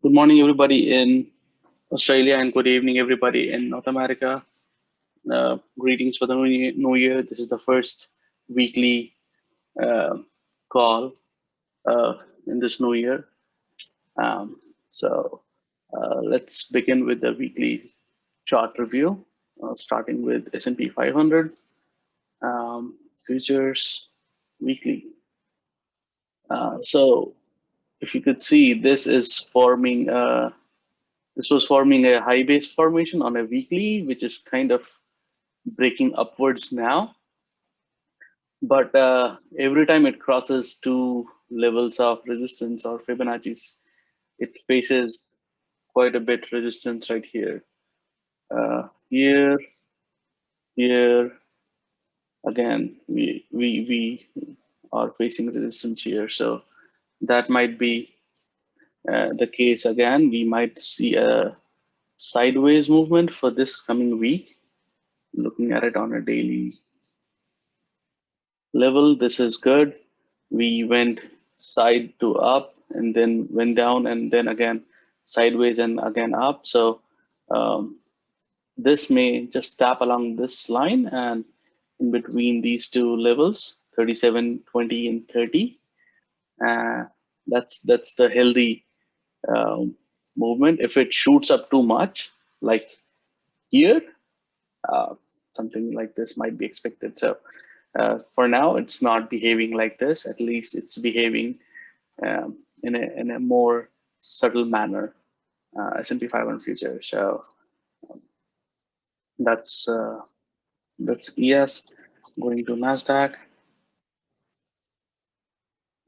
Good morning, everybody in Australia, and good evening, everybody in North America. Greetings for the new year. This is the first weekly uh, call in this new year. Um, so let's begin with the weekly chart review, starting with S&P 500 futures weekly. So if you could see, this was forming a high base formation on a weekly, which is kind of breaking upwards now. But every time it crosses two levels of resistance or Fibonacci's, it faces quite a bit resistance right here. Here, here, again, we are facing resistance here. So that might be the case again. We might see a sideways movement for this coming week. Looking at it on a daily level, this is good. We went side to up and then went down and then again sideways and again up. So this may just tap along this line and in between these two levels, 37, 20, and 30. That's the healthy um, movement. If it shoots up too much, like here, uh, something like this might be expected. So for now, it's not behaving like this. At least it's behaving in a more subtle manner. S&P 500 future. So that's uh, that's ES. Going to Nasdaq.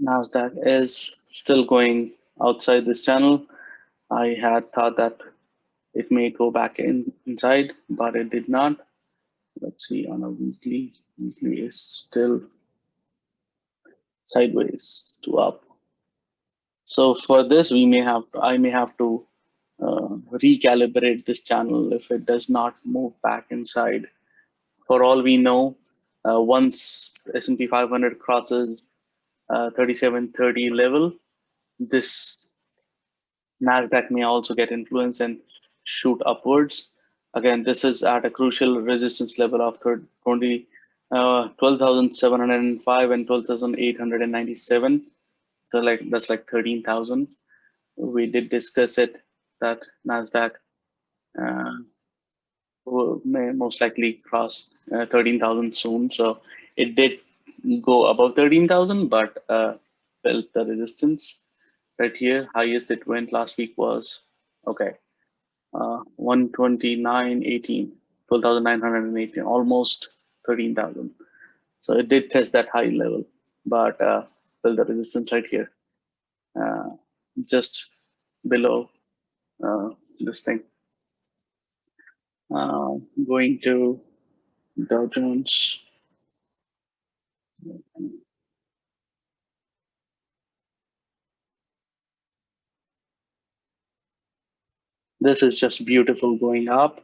Nasdaq is still going outside this channel. I had thought that it may go back inside, but it did not. Let's see on a weekly. Weekly is still sideways to up. So for this, I may have to recalibrate this channel if it does not move back inside. For all we know, once S&P 500 crosses 3730 level, this Nasdaq may also get influence and shoot upwards. Again, this is at a crucial resistance level of 12,705 and 12,897. So that's like 13,000. We did discuss it that Nasdaq uh, may most likely cross 13,000 soon. So it did go above 13,000, but felt the resistance right here. Highest it went last week was, okay, 129.18, 12,918, almost 13,000. So it did test that high level, but felt the resistance right here, uh, just below this thing. Going to Dow Jones. This is just beautiful going up,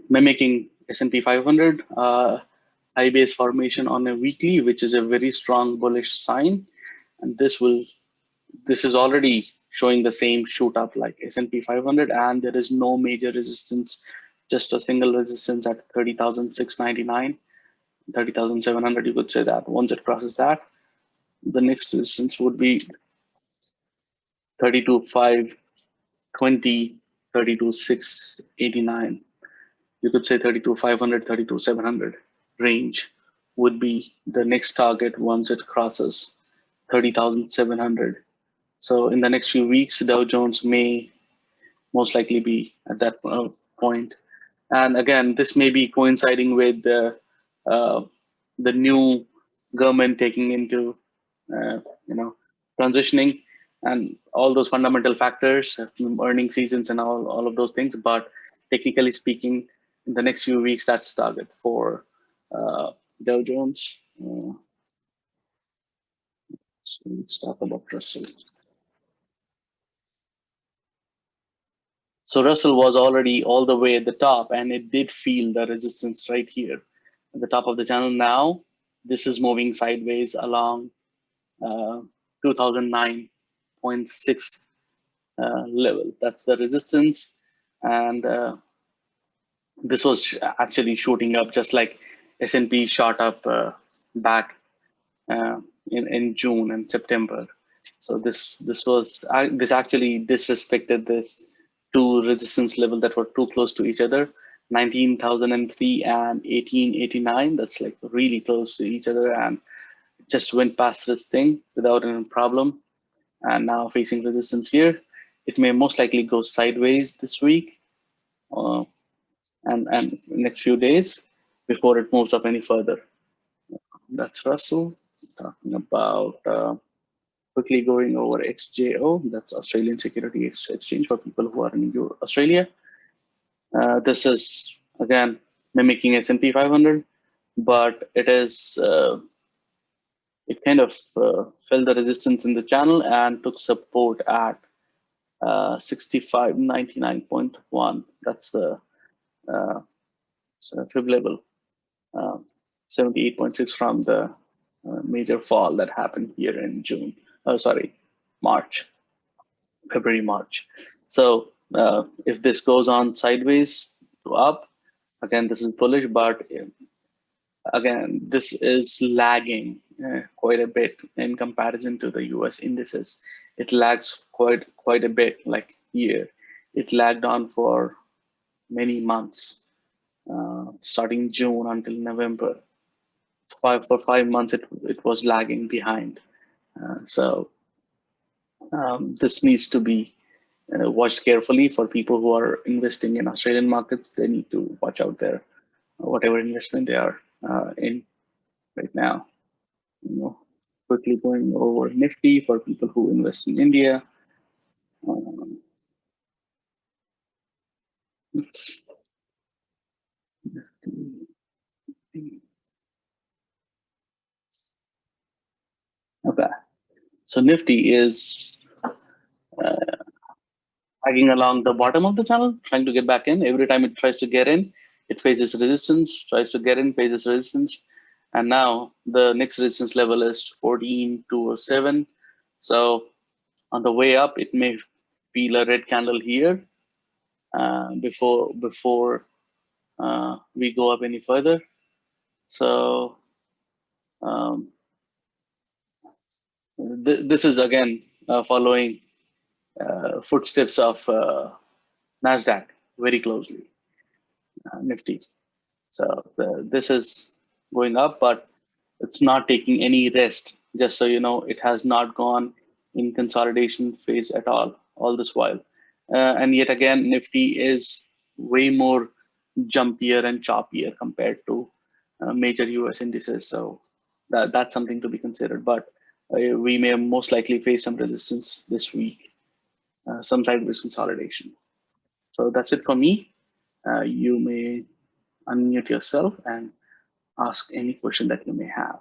mimicking S&P 500 high base formation on a weekly, which is a very strong bullish sign. And this is already showing the same shoot up like S&P 500, and there is no major resistance, just a single resistance at 30,699, 30,700. You could say that once it crosses that, the next resistance would be 32,520, 32,689. You could say 32,500, 32,700 range would be the next target once it crosses 30,700. So in the next few weeks, Dow Jones may most likely be at that point. And again, this may be coinciding with uh, the new government taking into, transitioning and all those fundamental factors, earning seasons and all of those things. But technically speaking, in the next few weeks, that's the target for uh, Dow Jones. So let's talk about Russell. So Russell was already all the way at the top, and it did feel the resistance right here at the top of the channel. Now this is moving sideways along 2009.6 level. That's the resistance, and this was actually shooting up just like S&P shot up back in June and September. So this actually disrespected this two resistance level that were too close to each other, 19,003 and 1889. That's like really close to each other, and just went past this thing without any problem. And now facing resistance here, it may most likely go sideways this week uh, and next few days before it moves up any further. That's Russell talking about. Quickly going over XJO, that's Australian Security Exchange for people who are in Australia. This is again mimicking S&P 500, but it kind of felt the resistance in the channel and took support at 65.99.1. That's the uh, fib level. 78.6 from the major fall that happened here in June. Sorry, March. February, March. So if this goes on sideways to up, again, this is bullish, but again, this is lagging quite a bit in comparison to the US indices. It lags quite a bit, like year. It lagged on for many months, starting June until November. For 5 months, it was lagging behind. So this needs to be watched carefully for people who are investing in Australian markets. They need to watch out their whatever investment they are in right now. You know, quickly going over Nifty for people who invest in India. Um, oops. Okay, so Nifty is dragging along the bottom of the channel, trying to get back in. Every time it tries to get in, it faces resistance, tries to get in, faces resistance. And now the next resistance level is 14,207. So on the way up, it may feel a red candle here before we go up any further. So um, this is again following footsteps of Nasdaq very closely, Nifty. So this is going up, but it's not taking any rest. Just so you know, it has not gone in consolidation phase at all this while. And yet again, Nifty is way more jumpier and choppier compared to major US indices. So that's something to be considered. But we may most likely face some resistance this week, some sideways consolidation. So that's it for me. You may unmute yourself and ask any question that you may have.